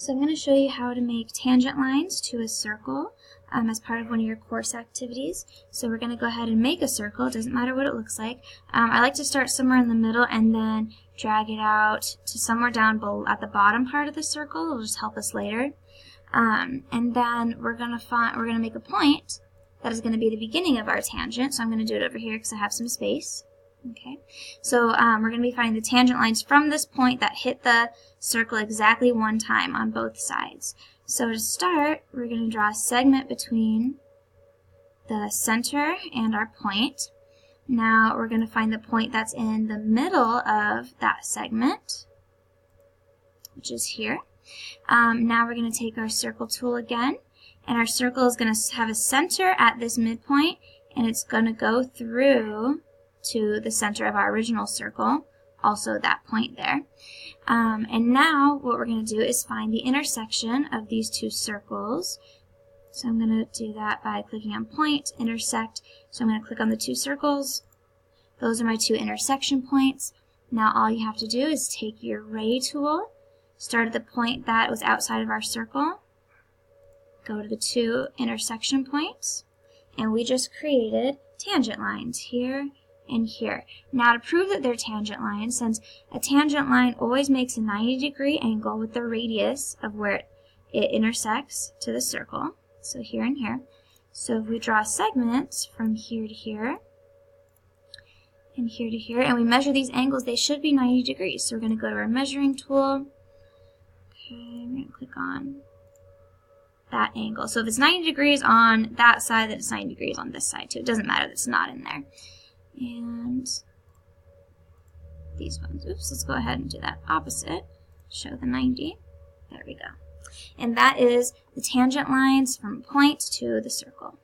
So I'm going to show you how to make tangent lines to a circle as part of one of your course activities. So we're going to go ahead and make a circle. It doesn't matter what it looks like. I like to start somewhere in the middle and then drag it out to somewhere down below at the bottom part of the circle. It'll just help us later. And then we're going to make a point that is going to be the beginning of our tangent. So I'm going to do it over here because I have some space. Okay, so we're going to be finding the tangent lines from this point that hit the circle exactly one time on both sides. So to start, we're going to draw a segment between the center and our point. Now we're going to find the point that's in the middle of that segment, which is here. Now we're going to take our circle tool again, and our circle is going to have a center at this midpoint, and it's going to go through to the center of our original circle, also that point there. And now what we're going to do is find the intersection of these two circles. So I'm going to do that by clicking on point, intersect. So I'm going to click on the two circles. Those are my two intersection points. Now all you have to do is take your ray tool, start at the point that was outside of our circle, go to the two intersection points, and we just created tangent lines here and here. Now to prove that they're tangent lines, since a tangent line always makes a 90-degree angle with the radius of where it intersects to the circle, so here and here. So if we draw segments from here to here and here to here, and we measure these angles, they should be 90 degrees. So we're going to go to our measuring tool. Okay, we're going to click on that angle. So if it's 90 degrees on that side, then it's 90 degrees on this side too. It doesn't matter that it's not in there. And these ones, oops, let's go ahead and do that opposite. Show the 90. There we go. And that is the tangent lines from point to the circle.